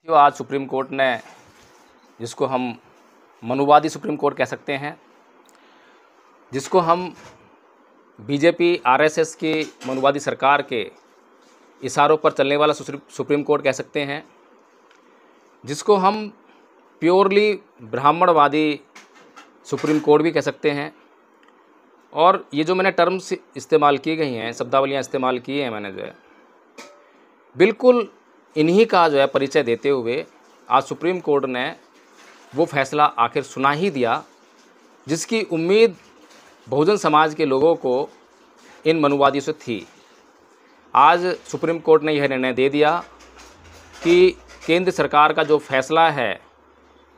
जो आज supreme court ने, जिसको हम मनुवादी सुप्रीम कोर्ट कह सकते हैं, जिसको हम बीजेपी आरएसएस की मनुवादी सरकार के इशारों पर चलने वाला सुप्रीम कोर्ट कह सकते हैं, जिसको हम प्योरली ब्राह्मणवादी सुप्रीम कोर्ट भी कह सकते हैं। और ये जो मैंने टर्म्स इस्तेमाल की गई हैं, शब्दावलियाँ इस्तेमाल की हैं मैंने, जो है बिल्कुल इन्हीं का जो है परिचय देते हुए आज सुप्रीम कोर्ट ने वो फैसला आखिर सुना ही दिया जिसकी उम्मीद बहुजन समाज के लोगों को इन मनुवादियों से थी। आज सुप्रीम कोर्ट ने यह निर्णय दे दिया कि केंद्र सरकार का जो फैसला है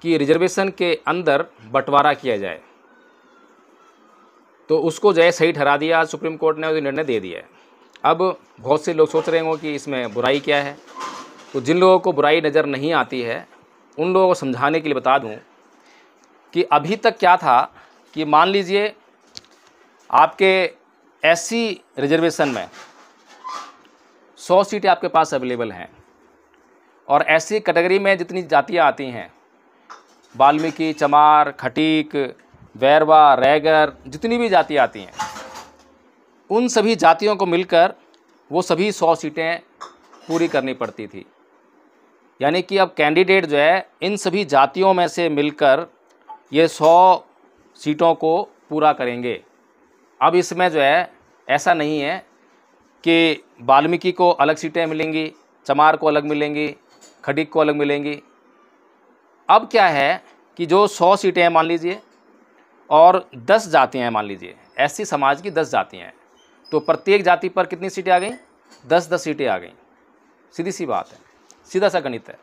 कि रिजर्वेशन के अंदर बंटवारा किया जाए, तो उसको जो है सही ठहरा दिया। आज सुप्रीम कोर्ट ने निर्णय दे दिया है। अब बहुत से लोग सोच रहे होंगे कि इसमें बुराई क्या है, तो जिन लोगों को बुराई नज़र नहीं आती है उन लोगों को समझाने के लिए बता दूं कि अभी तक क्या था कि मान लीजिए आपके एससी रिजर्वेशन में 100 सीटें आपके पास अवेलेबल हैं और एससी कैटेगरी में जितनी जातियां आती हैं, वाल्मीकि, चमार, खटीक, बैरवा, रैगर, जितनी भी जातियां आती हैं, उन सभी जातियों को मिलकर वो सभी 100 सीटें पूरी करनी पड़ती थी। यानी कि अब कैंडिडेट जो है इन सभी जातियों में से मिलकर ये 100 सीटों को पूरा करेंगे। अब इसमें जो है ऐसा नहीं है कि वाल्मीकि को अलग सीटें मिलेंगी, चमार को अलग मिलेंगी, खटीक को अलग मिलेंगी। अब क्या है कि जो 100 सीटें हैं मान लीजिए और 10 जातियाँ हैं मान लीजिए, एससी समाज की 10 जातियाँ हैं, तो प्रत्येक जाति पर कितनी सीटें आ गई? 10-10 सीटें आ गई। सीधी सी बात है, सीधा सा गणित है।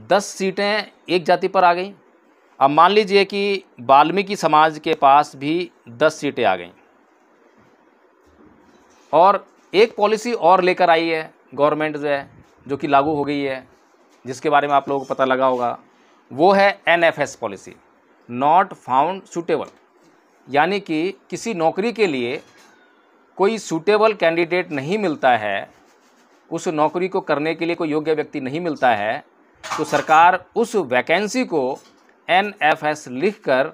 10 सीटें एक जाति पर आ गई। अब मान लीजिए कि वाल्मीकि समाज के पास भी 10 सीटें आ गई और एक पॉलिसी और लेकर आई है गवर्नमेंट जो है, जो कि लागू हो गई है, जिसके बारे में आप लोगों को पता लगा होगा। वो है NFS policy, not found suitable. यानी कि किसी नौकरी के लिए कोई सूटेबल कैंडिडेट नहीं मिलता है, उस नौकरी को करने के लिए कोई योग्य व्यक्ति नहीं मिलता है, तो सरकार उस वैकेंसी को NFS लिखकर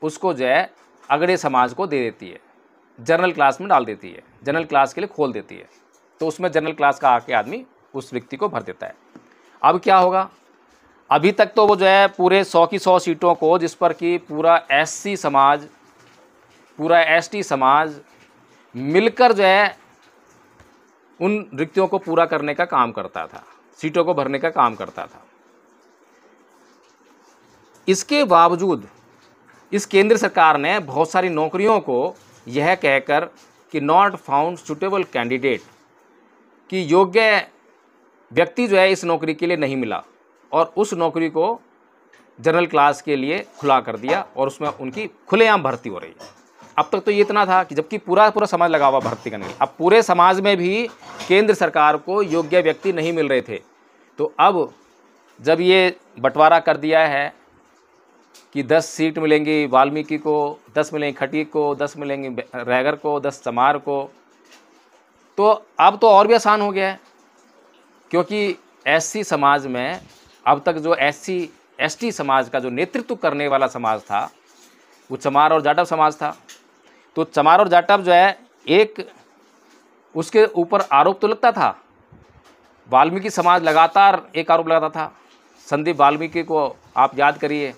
उसको जो है अगड़े समाज को दे देती है, जनरल क्लास में डाल देती है, जनरल क्लास के लिए खोल देती है। तो उसमें जनरल क्लास का आके आदमी उस व्यक्ति को भर देता है। अब क्या होगा? अभी तक तो वो जो है पूरे 100 की 100 सीटों को, जिस पर कि पूरा SC समाज, पूरा ST समाज मिलकर जो है उन रिक्तियों को पूरा करने का काम करता था, सीटों को भरने का काम करता था। इसके बावजूद इस केंद्र सरकार ने बहुत सारी नौकरियों को यह कहकर कि नॉट फाउंड सूटेबल कैंडिडेट, कि योग्य व्यक्ति जो है इस नौकरी के लिए नहीं मिला, और उस नौकरी को जनरल क्लास के लिए खुला कर दिया और उसमें उनकी खुलेआम भर्ती हो रही है। अब तक तो ये इतना था कि जबकि पूरा समाज लगा हुआ भर्ती करने के लिए, अब पूरे समाज में भी केंद्र सरकार को योग्य व्यक्ति नहीं मिल रहे थे। तो अब जब ये बंटवारा कर दिया है कि 10 सीट मिलेंगी वाल्मीकि को, 10 मिलेंगी खटीक को, 10 मिलेंगी रैगर को, 10 चमार को, तो अब तो और भी आसान हो गया है। क्योंकि SC समाज में अब तक जो SC ST समाज का जो नेतृत्व करने वाला समाज था वो चमार और जाटव समाज था। तो चमार और जाटव जो है, एक उसके ऊपर आरोप तो लगता था, वाल्मीकि समाज लगातार एक आरोप लगाता था, संदीप वाल्मीकि को आप याद करिए,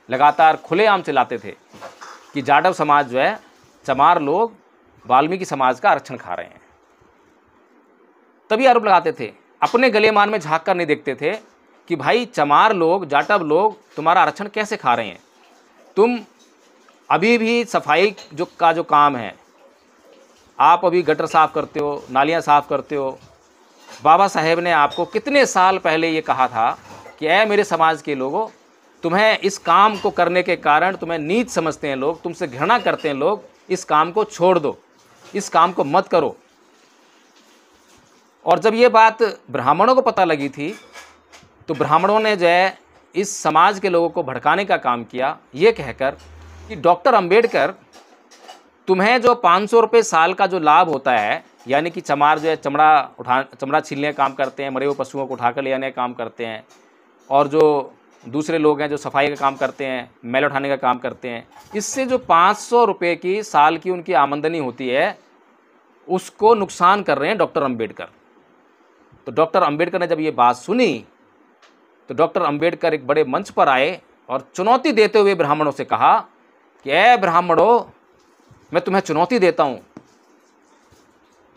लगातार खुलेआम चलाते थे कि जाटव समाज जो है, चमार लोग वाल्मीकि समाज का आरक्षण खा रहे हैं। तभी आरोप लगाते थे, अपने गलेमान में झाँक कर नहीं देखते थे कि भाई चमार लोग, जाटव लोग तुम्हारा आरक्षण कैसे खा रहे हैं। तुम अभी भी सफाई जो काम है, आप अभी गटर साफ़ करते हो, नालियाँ साफ़ करते हो। बाबा साहेब ने आपको कितने साल पहले ये कहा था कि ऐ मेरे समाज के लोगों, तुम्हें इस काम को करने के कारण तुम्हें नीच समझते हैं लोग, तुमसे घृणा करते हैं लोग, इस काम को छोड़ दो, इस काम को मत करो। और जब ये बात ब्राह्मणों को पता लगी थी, तो ब्राह्मणों ने जो है इस समाज के लोगों को भड़काने का काम किया, ये कहकर कि डॉक्टर अंबेडकर, तुम्हें जो 500 रुपये साल का जो लाभ होता है यानी कि चमार जो है चमड़ा छीलने का काम करते हैं, मरे हुए पशुओं को उठाकर ले आने का काम करते हैं, और जो दूसरे लोग हैं जो सफाई का काम करते हैं, मैल उठाने का काम करते हैं, इससे जो 500 रुपये की साल की उनकी आमदनी होती है उसको नुकसान कर रहे हैं डॉक्टर अंबेडकर। तो डॉक्टर अंबेडकर ने जब ये बात सुनी तो डॉक्टर अंबेडकर एक बड़े मंच पर आए और चुनौती देते हुए ब्राह्मणों से कहा कि ए ब्राह्मणों, मैं तुम्हें चुनौती देता हूँ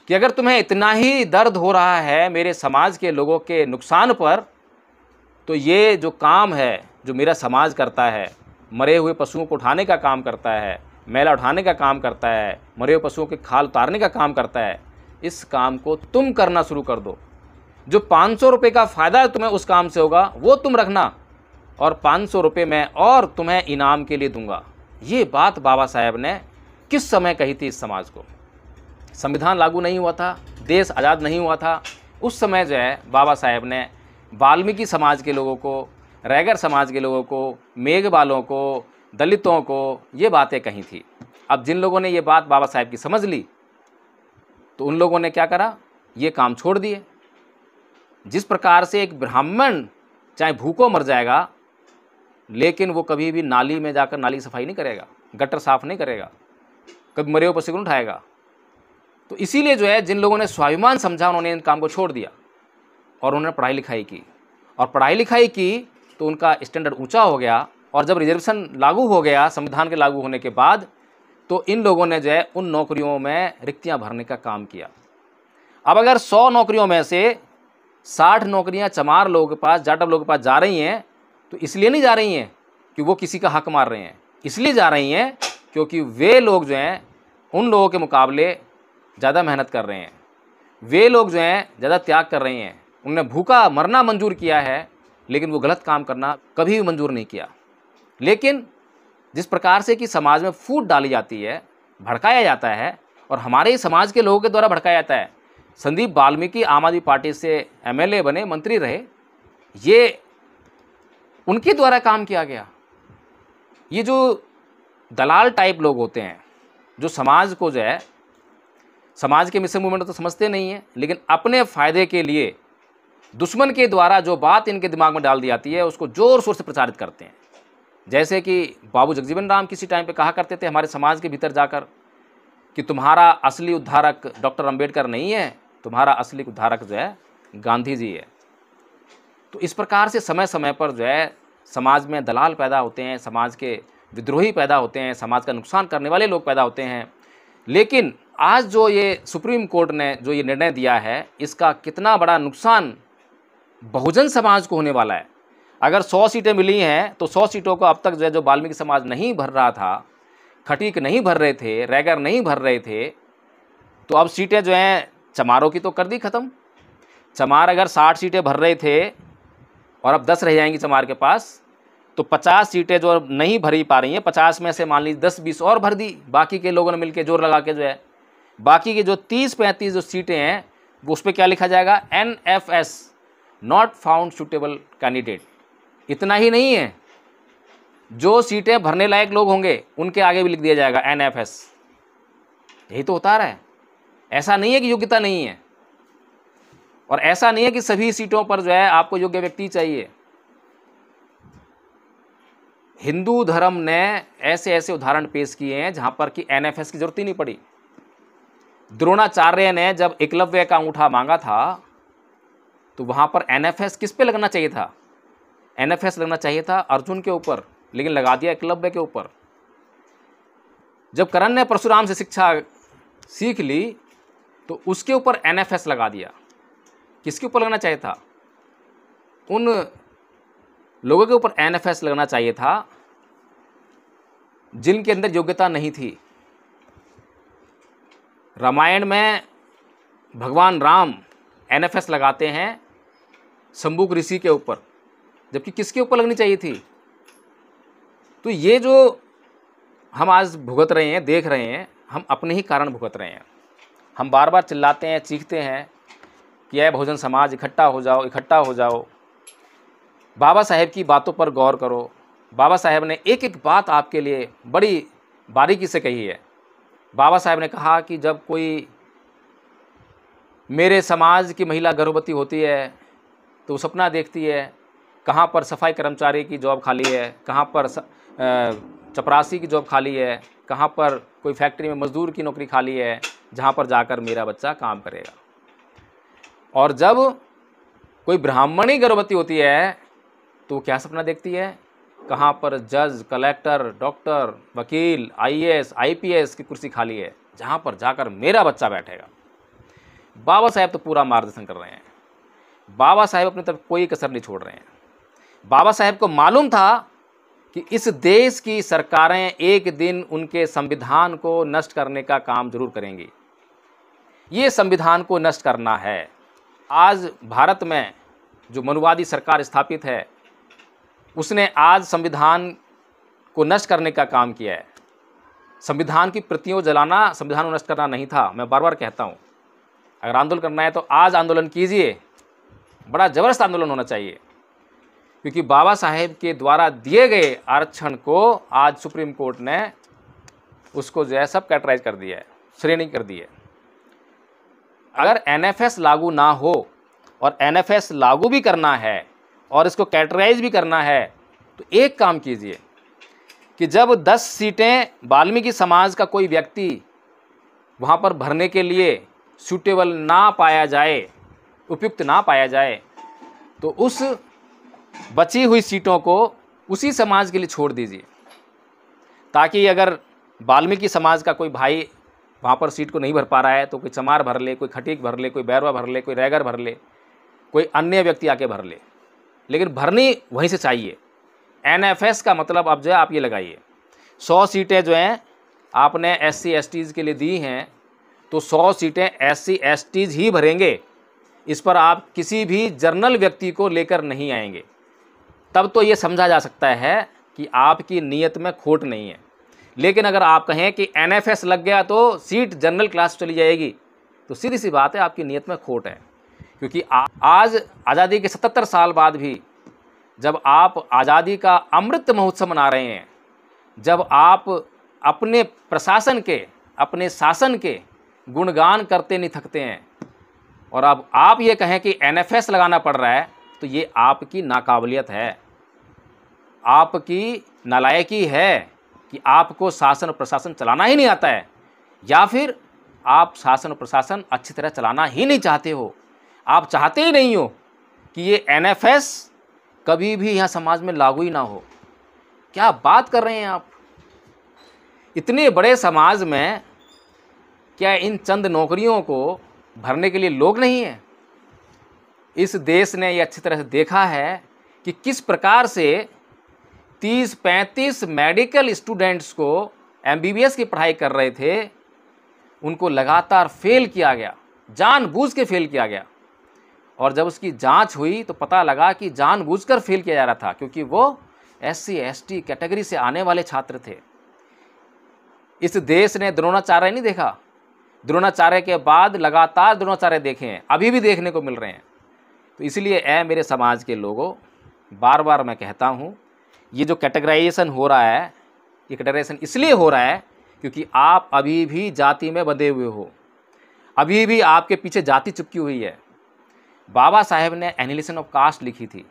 कि अगर तुम्हें इतना ही दर्द हो रहा है मेरे समाज के लोगों के नुकसान पर, तो ये जो काम है जो मेरा समाज करता है, मरे हुए पशुओं को उठाने का काम करता है, मैला उठाने का काम करता है, मरे हुए पशुओं के खाल उतारने का काम करता है, इस काम को तुम करना शुरू कर दो। जो 500 रुपये का फ़ायदा तुम्हें उस काम से होगा वो तुम रखना, और 500 रुपये मैं और तुम्हें इनाम के लिए दूंगा। ये बात बाबा साहेब ने किस समय कही थी इस समाज को? संविधान लागू नहीं हुआ था, देश आज़ाद नहीं हुआ था, उस समय जो है बाबा साहेब ने वाल्मीकि समाज के लोगों को, रैगर समाज के लोगों को, मेघवालों को, दलितों को ये बातें कही थी। अब जिन लोगों ने ये बात बाबा साहेब की समझ ली तो उन लोगों ने क्या करा, ये काम छोड़ दिए। जिस प्रकार से एक ब्राह्मण चाहे भूखों मर जाएगा लेकिन वो कभी भी नाली में जाकर नाली सफाई नहीं करेगा, गटर साफ नहीं करेगा, कभी मरे हुए पशु को नहीं उठाएगा। तो इसीलिए जो है जिन लोगों ने स्वाभिमान समझा उन्होंने इन काम को छोड़ दिया और उन्होंने पढ़ाई लिखाई की, और पढ़ाई लिखाई की तो उनका स्टैंडर्ड ऊंचा हो गया। और जब रिजर्वेशन लागू हो गया संविधान के लागू होने के बाद, तो इन लोगों ने जो है उन नौकरियों में रिक्तियां भरने का काम किया। अब अगर 100 नौकरियों में से 60 नौकरियां चमार लोगों के पास, जाटव लोगों के पास जा रही हैं, तो इसलिए नहीं जा रही हैं कि वो किसी का हक मार रहे हैं, इसलिए जा रही हैं क्योंकि वे लोग जो हैं उन लोगों के मुकाबले ज़्यादा मेहनत कर रहे हैं, वे लोग जो हैं ज़्यादा त्याग कर रहे हैं। उन्होंने भूखा मरना मंजूर किया है लेकिन वो गलत काम करना कभी भी मंजूर नहीं किया। लेकिन जिस प्रकार से कि समाज में फूट डाली जाती है, भड़काया जाता है, और हमारे ही समाज के लोगों के द्वारा भड़काया जाता है। संदीप वाल्मीकि आम आदमी पार्टी से एमएलए बने, मंत्री रहे, ये उनके द्वारा काम किया गया। ये जो दलाल टाइप लोग होते हैं जो समाज को जो है, समाज के मिशन मूवमेंट तो समझते नहीं हैं, लेकिन अपने फ़ायदे के लिए दुश्मन के द्वारा जो बात इनके दिमाग में डाल दी जाती है उसको ज़ोर शोर से प्रचारित करते हैं। जैसे कि बाबू जगजीवन राम किसी टाइम पे कहा करते थे हमारे समाज के भीतर जाकर कि तुम्हारा असली उद्धारक डॉक्टर अंबेडकर नहीं है, तुम्हारा असली उद्धारक जो है गांधी जी है। तो इस प्रकार से समय समय पर जो है समाज में दलाल पैदा होते हैं, समाज के विद्रोही पैदा होते हैं, समाज का नुकसान करने वाले लोग पैदा होते हैं। लेकिन आज जो ये सुप्रीम कोर्ट ने जो ये निर्णय दिया है, इसका कितना बड़ा नुकसान बहुजन समाज को होने वाला है। अगर 100 सीटें मिली हैं तो 100 सीटों को अब तक जो वाल्मीकि समाज नहीं भर रहा था, खटीक नहीं भर रहे थे, रैगर नहीं भर रहे थे, तो अब सीटें जो हैं चमारों की तो कर दी ख़त्म। चमार अगर 60 सीटें भर रहे थे और अब 10 रह जाएंगी चमार के पास, तो 50 सीटें जो नहीं भरी पा रही हैं, 50 में से मान लीजिए 10-20 और भर दी, बाकी के लोगों ने मिलकर जोर लगा के जो है बाकी की जो 30-35 जो सीटें हैं वो उस पर क्या लिखा जाएगा, NFS not found suitable candidate. इतना ही नहीं है, जो सीटें भरने लायक लोग होंगे उनके आगे भी लिख दिया जाएगा NFS। यही तो होता रहा है। ऐसा नहीं है कि योग्यता नहीं है, और ऐसा नहीं है कि सभी सीटों पर जो है आपको योग्य व्यक्ति चाहिए। हिंदू धर्म ने ऐसे ऐसे उदाहरण पेश किए हैं जहां पर कि NFS की जरूरत ही नहीं पड़ी। द्रोणाचार्य ने जब एकलव्य का अंगूठा मांगा था तो वहां पर NFS किस पे लगना चाहिए था? NFS लगना चाहिए था अर्जुन के ऊपर, लेकिन लगा दिया एकलव्य के ऊपर। जब कर्ण ने परशुराम से शिक्षा सीख ली तो उसके ऊपर NFS लगा दिया। किसके ऊपर लगना चाहिए था? उन लोगों के ऊपर NFS लगना चाहिए था जिनके अंदर योग्यता नहीं थी। रामायण में भगवान राम NFS लगाते हैं शंबुक ऋषि के ऊपर, जबकि किसके ऊपर लगनी चाहिए थी? तो ये जो हम आज भुगत रहे हैं, देख रहे हैं, हम अपने ही कारण भुगत रहे हैं। हम बार बार चिल्लाते हैं, चीखते हैं कि यह बहुजन समाज इकट्ठा हो जाओ, इकट्ठा हो जाओ। बाबा साहेब की बातों पर गौर करो। बाबा साहेब ने एक एक बात आपके लिए बड़ी बारीकी से कही है। बाबा साहेब ने कहा कि जब कोई मेरे समाज की महिला गर्भवती होती है तो वो सपना देखती है कहाँ पर सफाई कर्मचारी की जॉब खाली है, कहाँ पर चपरासी की जॉब खाली है, कहाँ पर कोई फैक्ट्री में मजदूर की नौकरी खाली है, जहाँ पर जाकर मेरा बच्चा काम करेगा। और जब कोई ब्राह्मणी गर्भवती होती है तो क्या सपना देखती है, कहाँ पर जज, कलेक्टर, डॉक्टर, वकील, आईएएस, आईपीएस की कुर्सी खाली है, जहाँ पर जाकर मेरा बच्चा बैठेगा। बाबा साहेब तो पूरा मार्गदर्शन कर रहे हैं। बाबा साहेब अपनी तरफ कोई कसर नहीं छोड़ रहे हैं। बाबा साहेब को मालूम था कि इस देश की सरकारें एक दिन उनके संविधान को नष्ट करने का काम जरूर करेंगी। ये संविधान को नष्ट करना है। आज भारत में जो मनुवादी सरकार स्थापित है उसने आज संविधान को नष्ट करने का काम किया है। संविधान की प्रतियों जलाना संविधान को नष्ट करना नहीं था। मैं बार बार कहता हूँ, अगर आंदोलन करना है तो आज आंदोलन कीजिए, बड़ा ज़बरदस्त आंदोलन होना चाहिए, क्योंकि बाबा साहेब के द्वारा दिए गए आरक्षण को आज सुप्रीम कोर्ट ने उसको जो है सब कैटेगराइज कर दिया है, श्रेणी कर दी है। अगर एनएफएस लागू ना हो और एनएफएस लागू भी करना है और इसको कैटेगराइज भी करना है तो एक काम कीजिए कि जब 10 सीटें वाल्मीकि समाज का कोई व्यक्ति वहाँ पर भरने के लिए सूटेबल ना पाया जाए, उपयुक्त ना पाया जाए, तो उस बची हुई सीटों को उसी समाज के लिए छोड़ दीजिए, ताकि अगर वाल्मीकि समाज का कोई भाई वहाँ पर सीट को नहीं भर पा रहा है तो कोई चमार भर ले, कोई खटीक भर ले, कोई बैरवा भर ले, कोई रैगर भर ले, कोई अन्य व्यक्ति आके भर ले, लेकिन भरनी वहीं से चाहिए। एनएफएस का मतलब अब जो है आप ये लगाइए, 100 सीटें जो हैं आपने एससी एसटीज़ के लिए दी हैं तो 100 सीटें एससी एसटीज़ ही भरेंगे। इस पर आप किसी भी जर्नल व्यक्ति को लेकर नहीं आएंगे। तब तो ये समझा जा सकता है कि आपकी नीयत में खोट नहीं है। लेकिन अगर आप कहें कि एनएफएस लग गया तो सीट जनरल क्लास चली जाएगी, तो सीधी सी बात है आपकी नीयत में खोट है। क्योंकि आज आज़ादी के 77 साल बाद भी जब आप आज़ादी का अमृत महोत्सव मना रहे हैं, जब आप अपने प्रशासन के, अपने शासन के गुणगान करते नहीं थकते हैं, और अब आप ये कहें कि एनएफएस लगाना पड़ रहा है, तो ये आपकी नाकाबिलियत है, आपकी नालायकी है कि आपको शासन और प्रशासन चलाना ही नहीं आता है, या फिर आप शासन और प्रशासन अच्छी तरह चलाना ही नहीं चाहते हो। आप चाहते ही नहीं हो कि ये एनएफएस कभी भी यहाँ समाज में लागू ही ना हो। क्या बात कर रहे हैं आप? इतने बड़े समाज में क्या इन चंद नौकरियों को भरने के लिए लोग नहीं हैं? इस देश ने ये अच्छी तरह से देखा है कि किस प्रकार से 30-35 मेडिकल स्टूडेंट्स को एमबीबीएस की पढ़ाई कर रहे थे, उनको लगातार फेल किया गया, जानबूझ के फेल किया गया। और जब उसकी जांच हुई तो पता लगा कि जानबूझकर फेल किया जा रहा था, क्योंकि वो एससी एसटी कैटेगरी से आने वाले छात्र थे। इस देश ने द्रोणाचार्य नहीं देखा, द्रोणाचार्य के बाद लगातार द्रोणाचार्य देखे हैं, अभी भी देखने को मिल रहे हैं। तो इसलिए मेरे समाज के लोगों, बार बार मैं कहता हूँ, ये जो कैटेगराइजेशन हो रहा है, ये कैटेगराइजेशन इसलिए हो रहा है क्योंकि आप अभी भी जाति में बंधे हुए हो, अभी भी आपके पीछे जाति चिपकी हुई है। बाबा साहेब ने एनिहिलेशन ऑफ कास्ट लिखी थी।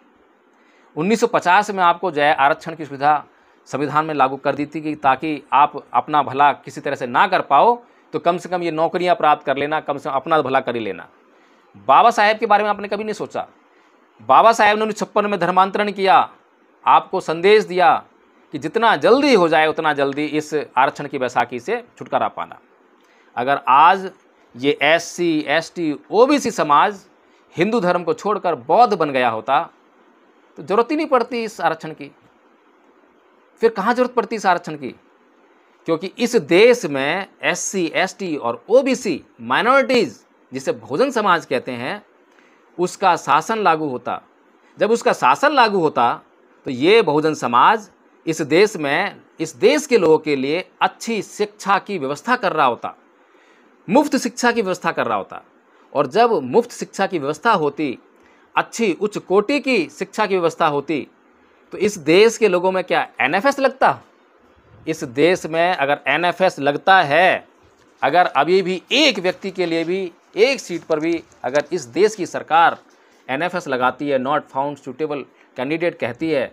1950 में आपको जो है आरक्षण की सुविधा संविधान में लागू कर दी थी कि ताकि आप अपना भला किसी तरह से ना कर पाओ तो कम से कम ये नौकरियां प्राप्त कर लेना, कम से कम अपना भला कर ही लेना। बाबा साहेब के बारे में आपने कभी नहीं सोचा। बाबा साहेब ने 1956 में धर्मांतरण किया, आपको संदेश दिया कि जितना जल्दी हो जाए उतना जल्दी इस आरक्षण की बैसाखी से छुटकारा पाना। अगर आज ये एससी एसटी ओबीसी समाज हिंदू धर्म को छोड़कर बौद्ध बन गया होता तो ज़रूरत ही नहीं पड़ती इस आरक्षण की। फिर कहाँ ज़रूरत पड़ती इस आरक्षण की? क्योंकि इस देश में एससी एसटी और ओबीसी माइनॉरिटीज़, जिसे बहुजन समाज कहते हैं, उसका शासन लागू होता। जब उसका शासन लागू होता तो ये बहुजन समाज इस देश में, इस देश के लोगों के लिए अच्छी शिक्षा की व्यवस्था कर रहा होता, मुफ्त शिक्षा की व्यवस्था कर रहा होता। और जब मुफ्त शिक्षा की व्यवस्था होती, अच्छी उच्च कोटि की शिक्षा की व्यवस्था होती, तो इस देश के लोगों में क्या एनएफएस लगता? इस देश में अगर एनएफएस लगता है, अगर अभी भी एक व्यक्ति के लिए भी एक सीट पर भी अगर इस देश की सरकार NFS लगाती है, नॉट फाउंड सूटेबल कैंडिडेट कहती है,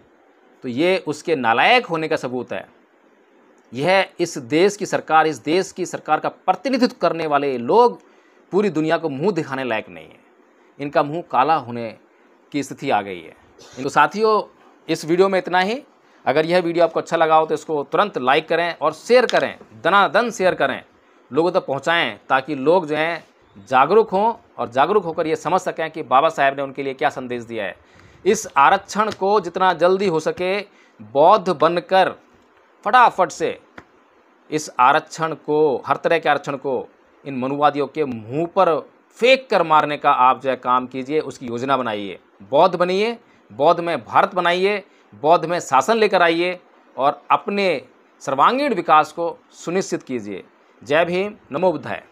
तो ये उसके नालायक होने का सबूत है। यह इस देश की सरकार का प्रतिनिधित्व करने वाले लोग पूरी दुनिया को मुंह दिखाने लायक नहीं है। इनका मुंह काला होने की स्थिति आ गई है। तो साथियों, इस वीडियो में इतना ही। अगर यह वीडियो आपको अच्छा लगा हो तो इसको तुरंत लाइक करें और शेयर करें, दनादन शेयर करें, लोगों तक पहुंचाएं, ताकि लोग जो हैं जागरूक हों और जागरूक होकर ये समझ सकें कि बाबा साहेब ने उनके लिए क्या संदेश दिया है। इस आरक्षण को जितना जल्दी हो सके बौद्ध बनकर फटाफट से इस आरक्षण को, हर तरह के आरक्षण को इन मनुवादियों के मुंह पर फेंक कर मारने का आप जो है काम कीजिए, उसकी योजना बनाइए। बौद्ध बनिए, बौद्ध में भारत बनाइए, बौद्ध में शासन लेकर आइए और अपने सर्वांगीण विकास को सुनिश्चित कीजिए। जय भीम, नमो बुद्धाय।